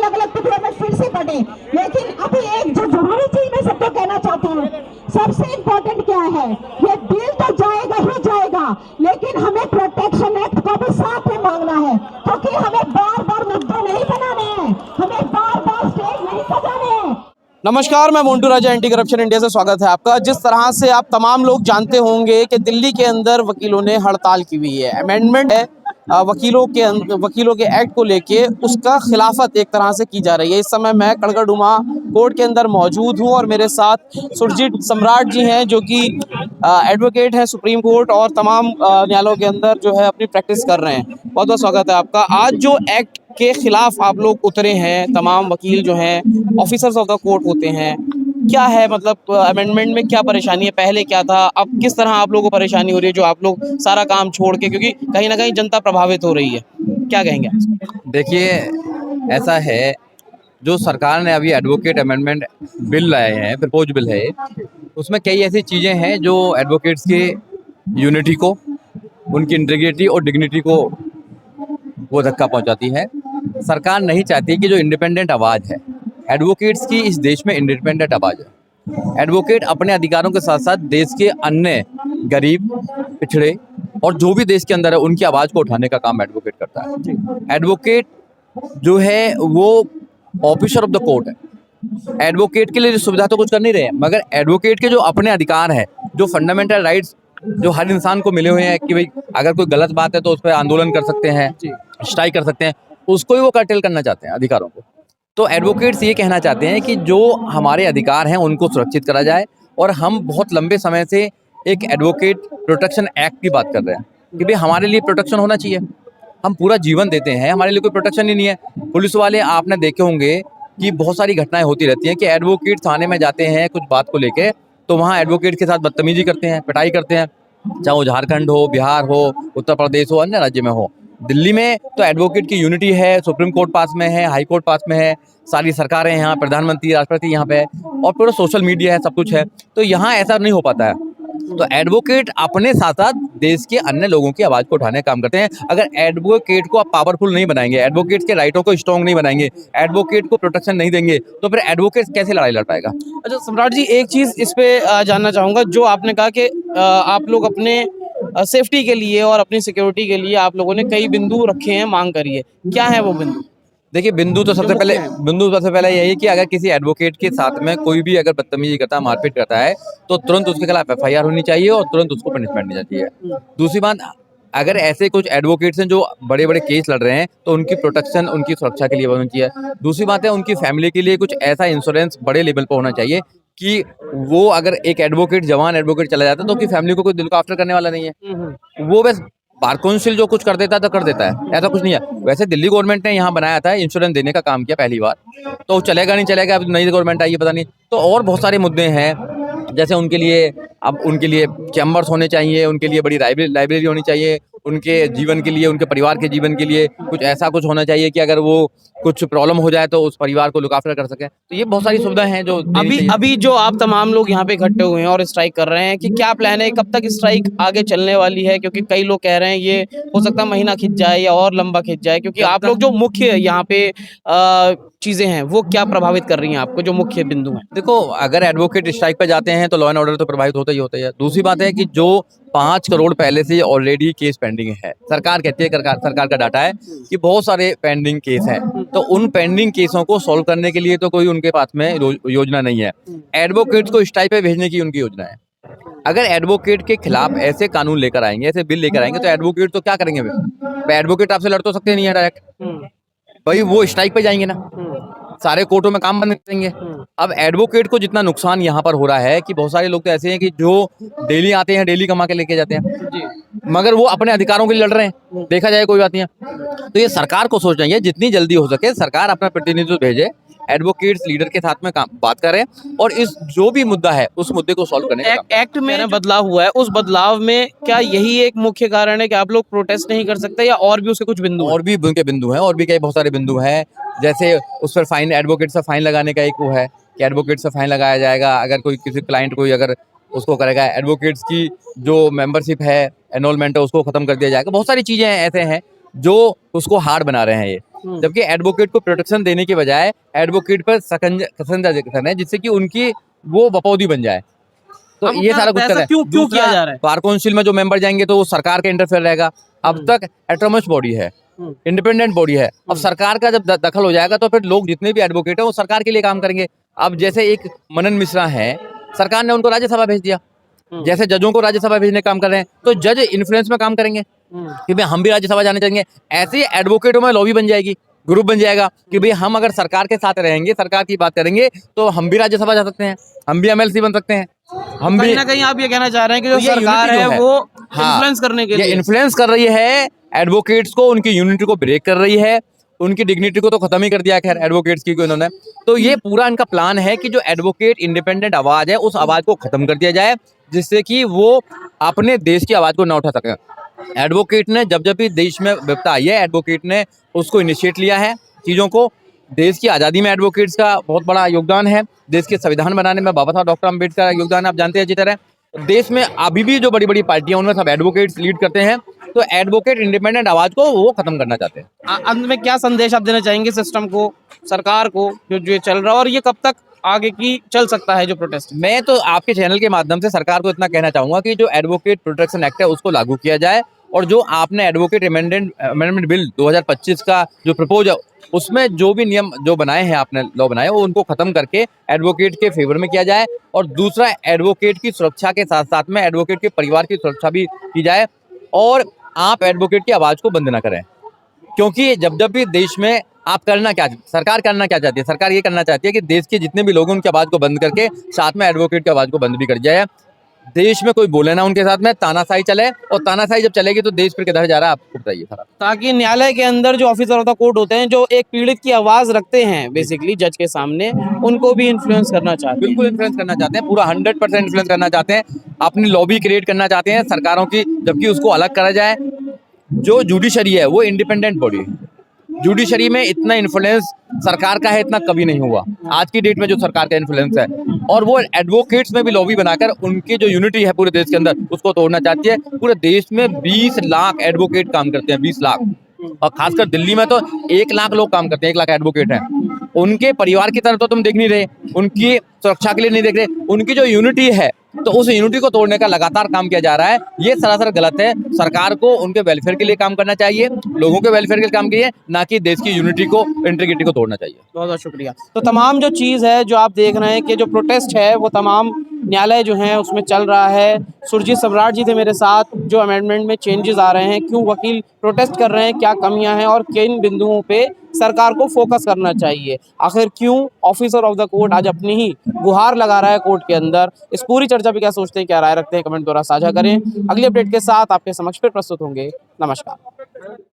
अलग अलग टुकड़ों में फिर से बटे। लेकिन अभी एक जो जरूरी चीज मैं सबको कहना चाहती हूँ, सबसे इम्पोर्टेंट क्या है, ये बिल तो जाएगा ही जाएगा, लेकिन हमें प्रोटेक्शन एक्ट को भी साथ में मांगना है, क्योंकि हमें बार बार मुद्दे नहीं बनाने हैं, हमें बार बार स्टेज नहीं सजाने हैं। नमस्कार, मैं मोन्टू राजा, एंटी करप्शन इंडिया से स्वागत है आपका। जिस तरह से आप तमाम लोग जानते होंगे कि दिल्ली के अंदर वकीलों ने हड़ताल की हुई है, अमेंडमेंट है वकीलों के एक्ट को लेके, उसका खिलाफत एक तरह से की जा रही है। इस समय मैं कड़कड़डुमा कोर्ट के अंदर मौजूद हूं और मेरे साथ सुरजीत सम्राट जी हैं, जो कि एडवोकेट हैं सुप्रीम कोर्ट और तमाम न्यायालयों के अंदर जो है अपनी प्रैक्टिस कर रहे हैं। बहुत बहुत स्वागत है आपका। आज जो एक्ट के खिलाफ आप लोग उतरे हैं, तमाम वकील जो हैं ऑफिसर्स ऑफ द कोर्ट होते हैं, क्या है मतलब अमेंडमेंट में क्या परेशानी है, पहले क्या था, अब किस तरह आप लोगों को परेशानी हो रही है जो आप लोग सारा काम छोड़ के, क्योंकि कहीं ना कहीं जनता प्रभावित हो रही है, क्या कहेंगे? देखिए, ऐसा है, जो सरकार ने अभी एडवोकेट अमेंडमेंट बिल लाए हैं, प्रपोज बिल है, उसमें कई ऐसी चीज़ें हैं जो एडवोकेट्स के यूनिटी को, उनकी इंटीग्रिटी और डिग्निटी को वो धक्का पहुंचाती है। सरकार नहीं चाहती कि जो इंडिपेंडेंट आवाज़ है, एडवोकेट्स की इस देश में इंडिपेंडेंट आवाज़ है। एडवोकेट अपने अधिकारों के साथ साथ देश के अन्य गरीब, पिछड़े और जो भी देश के अंदर है, उनकी आवाज़ को उठाने का काम एडवोकेट करता है। एडवोकेट जो है वो ऑफिसर ऑफ द कोर्ट है। एडवोकेट के लिए सुविधा तो कुछ कर नहीं रहे हैं, मगर एडवोकेट के जो अपने अधिकार हैं, जो फंडामेंटल राइट्स जो हर इंसान को मिले हुए हैं कि भाई अगर कोई गलत बात है तो उस पर आंदोलन कर सकते हैं, स्ट्राइक कर सकते हैं, उसको ही वो कर्टेल करना चाहते हैं, अधिकारों को। तो एडवोकेट्स ये कहना चाहते हैं कि जो हमारे अधिकार हैं उनको सुरक्षित करा जाए। और हम बहुत लंबे समय से एक एडवोकेट प्रोटेक्शन एक्ट की बात कर रहे हैं कि भाई हमारे लिए प्रोटेक्शन होना चाहिए। हम पूरा जीवन देते हैं, हमारे लिए कोई प्रोटेक्शन ही नहीं है। पुलिस वाले, आपने देखे होंगे कि बहुत सारी घटनाएं होती रहती हैं कि एडवोकेट थाने में जाते हैं कुछ बात को लेके, तो वहाँ एडवोकेट के साथ बदतमीजी करते हैं, पिटाई करते हैं, चाहे वो झारखंड हो, बिहार हो, उत्तर प्रदेश हो, अन्य राज्य में हो। दिल्ली में तो एडवोकेट की यूनिटी है, सुप्रीम कोर्ट पास में है, हाई कोर्ट पास में है, सारी सरकारें हैं यहाँ, प्रधानमंत्री, राष्ट्रपति यहाँ पे है और पूरा सोशल मीडिया है, सब कुछ है। तो यहाँ ऐसा नहीं हो पाता है। तो एडवोकेट अपने साथ साथ देश के अन्य लोगों की आवाज़ को उठाने का काम करते हैं। अगर एडवोकेट को आप पावरफुल नहीं बनाएंगे, एडवोकेट के राइटों को स्ट्रॉन्ग नहीं बनाएंगे, एडवोकेट को प्रोटेक्शन नहीं देंगे, तो फिर एडवोकेट कैसे लड़ाई लड़ पाएगा? अच्छा सम्राट जी, एक चीज़ इस पे जानना चाहूँगा, जो आपने कहा कि आप लोग अपने सेफ्टी के लिए और अपनी सिक्योरिटी के लिए आप लोगों ने कई बिंदु रखे हैं, मांग करी है, क्या है वो बिंदु? देखिए, बिंदु सबसे पहले यही है कि अगर किसी एडवोकेट के साथ में कोई भी अगर बदतमीजी करता है, मारपीट करता है, तो तुरंत उसके खिलाफ FIR होनी चाहिए और तुरंत उसको पनिशमेंट मिलनी चाहिए। दूसरी बात, अगर ऐसे कुछ एडवोकेट्स हैं जो बड़े बड़े केस लड़ रहे हैं, तो उनकी प्रोटेक्शन, उनकी सुरक्षा के लिए होनी चाहिए। दूसरी बात है, उनकी फैमिली के लिए कुछ ऐसा इंश्योरेंस बड़े लेवल पर होना चाहिए कि वो अगर एक एडवोकेट, जवान एडवोकेट चला जाता है तो उसकी फैमिली को कोई दिल को आफ्टर करने वाला नहीं है। वो बस बार काउंसिल जो कुछ कर देता है तो कर देता है, ऐसा कुछ नहीं है। वैसे दिल्ली गवर्नमेंट ने यहाँ बनाया था, इंश्योरेंस देने का काम किया पहली बार, तो चलेगा नहीं चलेगा, अब नई गवर्नमेंट आई है पता नहीं। तो और बहुत सारे मुद्दे हैं, जैसे उनके लिए चैम्बर्स होने चाहिए, उनके लिए बड़ी लाइब्रेरी होनी चाहिए, उनके जीवन के लिए, उनके परिवार के जीवन के लिए कुछ ऐसा कुछ होना चाहिए कि अगर वो कुछ प्रॉब्लम हो जाए तो उस परिवार को लुक आफ्टर कर सके। तो ये बहुत सारी सुविधाएं हैं जो अभी जो आप तमाम लोग यहाँ पे इकट्ठे हुए हैं और स्ट्राइक कर रहे हैं, कि क्या प्लान है, कब तक स्ट्राइक आगे चलने वाली है? क्योंकि कई लोग कह रहे हैं ये हो सकता है महीना खिंच जाए या और लंबा खिंच जाए, क्योंकि आप लोग जो मुख्य यहाँ पे चीजें हैं वो क्या प्रभावित कर रही हैं आपको, जो मुख्य बिंदु हैं? देखो, अगर एडवोकेट स्ट्राइक पर जाते हैं तो लॉ एंड ऑर्डर तो प्रभावित होता ही होता है। दूसरी बात है कि जो 5 करोड़ पहले से ऑलरेडी केस पेंडिंग है, सरकार कहती है, सरकार का डाटा है कि बहुत सारे पेंडिंग केस हैं, तो उन पेंडिंग केसों को सॉल्व करने के लिए तो कोई उनके पास में योजना नहीं है। एडवोकेट्स को स्ट्राइक पे भेजने की उनकी योजना है। अगर एडवोकेट के खिलाफ ऐसे कानून लेकर आएंगे, ऐसे बिल लेकर आएंगे, तो एडवोकेट तो क्या करेंगे? एडवोकेट आपसे लड़ तो सकते नहीं है डायरेक्ट, भाई वो स्ट्राइक पे जाएंगे ना, सारे कोर्टों में काम बंद करेंगे। अब एडवोकेट को जितना नुकसान यहाँ पर हो रहा है कि बहुत सारे लोग तो ऐसे हैं कि जो डेली आते हैं, डेली कमा के लेके जाते हैं, मगर वो अपने अधिकारों के लिए लड़ रहे हैं, देखा जाए कोई बात नहीं है। तो ये सरकार को सोचना चाहिए, जितनी जल्दी हो सके सरकार अपना प्रतिनिधित्व भेजे, एडवोकेट्स लीडर के साथ में बात करें और इस जो भी मुद्दा है उस मुद्दे को सॉल्व करने का एक्ट में बदलाव हुआ है, उस बदलाव में क्या यही एक मुख्य कारण है कि आप लोग प्रोटेस्ट नहीं कर सकते, या और भी उसके कुछ बिंदु? और भी उनके बिंदु हैं, और भी कई बहुत सारे बिंदु हैं। जैसे उस पर फाइन, एडवोकेट से फाइन लगाने का एक वो है कि एडवोकेट से फाइन लगाया जाएगा अगर कोई किसी क्लाइंट कोई अगर उसको करेगा। एडवोकेट्स की जो मेंबरशिप है, एनरोलमेंट है, उसको खत्म कर दिया जाएगा। बहुत सारी चीजें ऐसे हैं जो उसको हार्ड बना रहे हैं ये। जबकि एडवोकेट को प्रोटेक्शन देने के बजाय एडवोकेट पर कसंजा करना है, जिससे कि उनकी वो बपौदी बन जाए। तो हम ये सारा कुछ कर रहे हैं। क्यों किया जा रहा है? बार काउंसिल में जो मेंबर जाएंगे तो वो सरकार का इंटरफेयर रहेगा। अब तक एटोनमस बॉडी है, इंडिपेंडेंट बॉडी है। अब सरकार का जब दखल हो जाएगा तो फिर लोग जितने भी एडवोकेट है वो सरकार के लिए काम करेंगे। अब जैसे एक मनन मिश्रा है, सरकार ने उनको राज्यसभा भेज दिया, जैसे जजों को राज्यसभा भेजने का काम कर रहे हैं, तो जज इन्फ्लुएंस में काम करेंगे कि भाई हम भी राज्यसभा जाने चाहिए। ऐसे ही एडवोकेटों में लॉबी बन जाएगी, ग्रुप बन जाएगा कि भाई हम अगर सरकार के साथ रहेंगे, सरकार की बात करेंगे, तो हम भी राज्यसभा जा सकते हैं, हम भी एमएलसी बन सकते हैं, हम भी। कहीं ना कहीं आप ये कहना चाह रहे हैं कि जो तो ये सरकार unity है जो है, वो हाँ, इन्फ्लुएंस करने के ये लिए इन्फ्लुएंस कर रही है एडवोकेट्स को, उनकी यूनिटी को ब्रेक कर रही है, उनकी डिग्निटी को तो खत्म ही कर दिया खैर एडवोकेट्स की इन्होंने। तो ये पूरा इनका प्लान है कि जो एडवोकेट इंडिपेंडेंट आवाज है उस आवाज को खत्म कर दिया जाए, जिससे कि वो अपने देश की आवाज को ना उठा सके। एडवोकेट ने जब जब भी देश में विपदा आई है, एडवोकेट ने उसको इनिशिएट लिया है चीज़ों को। देश की आज़ादी में एडवोकेट्स का बहुत बड़ा योगदान है, देश के संविधान बनाने में बाबा साहब डॉक्टर अम्बेडकर का योगदान आप जानते हैं अच्छी तरह। देश में अभी भी जो बड़ी बड़ी पार्टियां उनमें सब एडवोकेट्स लीड करते हैं, तो एडवोकेट इंडिपेंडेंट आवाज को वो खत्म करना चाहते हैं। अंत में क्या संदेश आप देना चाहेंगे सिस्टम को, सरकार को, जो जो चल रहा है, और ये कब तक आगे की चल सकता है जो प्रोटेस्ट? मैं तो आपके चैनल के माध्यम से सरकार को इतना कहना चाहूंगा कि जो एडवोकेट प्रोटेक्शन एक्ट है उसको लागू किया जाए, और जो आपने एडवोकेट अमेंडमेंट बिल 2025 का जो प्रपोज है उसमें जो भी नियम जो बनाए हैं, आपने लॉ बनाए, वो उनको खत्म करके एडवोकेट के फेवर में किया जाए। और दूसरा, एडवोकेट की सुरक्षा के साथ साथ में एडवोकेट के परिवार की सुरक्षा भी की जाए, और आप एडवोकेट की आवाज़ को बंद ना करें। क्योंकि जब जब भी देश में आप सरकार करना क्या चाहती है, सरकार ये करना चाहती है कि देश के जितने भी लोग हैं उनकी आवाज़ को बंद करके साथ में एडवोकेट की आवाज़ को बंद भी कर जाए। देश में कोई बोले ना उनके साथ में, तानाशाही चले, और तानाशाही जब चलेगी तो देश फिर किधर जा रहा है आपको बताइए सारा। ताकि न्यायालय के अंदर जो ऑफिसर ऑफ द कोर्ट होते हैं, जो एक पीड़ित की आवाज रखते हैं बेसिकली जज के सामने, उनको भी इन्फ्लुएंस करना चाहते हैं। बिल्कुल इन्फ्लुएंस करना चाहते हैं, पूरा 100% इन्फ्लुएंस करना चाहते हैं, अपनी लॉबी क्रिएट करना चाहते हैं सरकारों की, जबकि उसको अलग करा जाए। जो जुडिशरी है वो इंडिपेंडेंट बॉडी है, जुडिशरी में इतना इन्फ्लुएंस सरकार का है इतना कभी नहीं हुआ आज की डेट में जो सरकार का इन्फ्लुएंस है। और वो एडवोकेट्स में भी लॉबी बनाकर उनकी जो यूनिटी है पूरे देश के अंदर उसको तोड़ना चाहती है। पूरे देश में 20 लाख एडवोकेट काम करते हैं, 20 लाख, और खासकर दिल्ली में तो 1 लाख लोग काम करते हैं, 1 लाख एडवोकेट हैं। उनके परिवार की तरफ तो तुम देख नहीं रहे, उनकी सुरक्षा के लिए नहीं देख रहे, उनकी जो यूनिटी है तो उस यूनिटी को तोड़ने का लगातार काम किया जा रहा है। ये सरासर गलत है। सरकार को उनके वेलफेयर के लिए काम करना चाहिए, लोगों के वेलफेयर के लिए काम कीजिए, ना कि देश की यूनिटी को, इंटीग्रिटी को तोड़ना चाहिए। बहुत बहुत शुक्रिया। तो तमाम जो चीज़ है जो आप देख रहे हैं कि जो प्रोटेस्ट है वो तमाम न्यायालय जो हैं उसमें चल रहा है। सुरजीत सम्राट जी थे मेरे साथ। जो अमेंडमेंट में चेंजेस आ रहे हैं, क्यों वकील प्रोटेस्ट कर रहे हैं, क्या कमियां हैं और किन बिंदुओं पे सरकार को फोकस करना चाहिए, आखिर क्यों ऑफिसर ऑफ द कोर्ट आज अपनी ही गुहार लगा रहा है कोर्ट के अंदर, इस पूरी चर्चा पे क्या सोचते हैं, क्या राय रखते हैं, कमेंट द्वारा साझा करें। अगली अपडेट के साथ आपके समक्ष फिर प्रस्तुत होंगे। नमस्कार।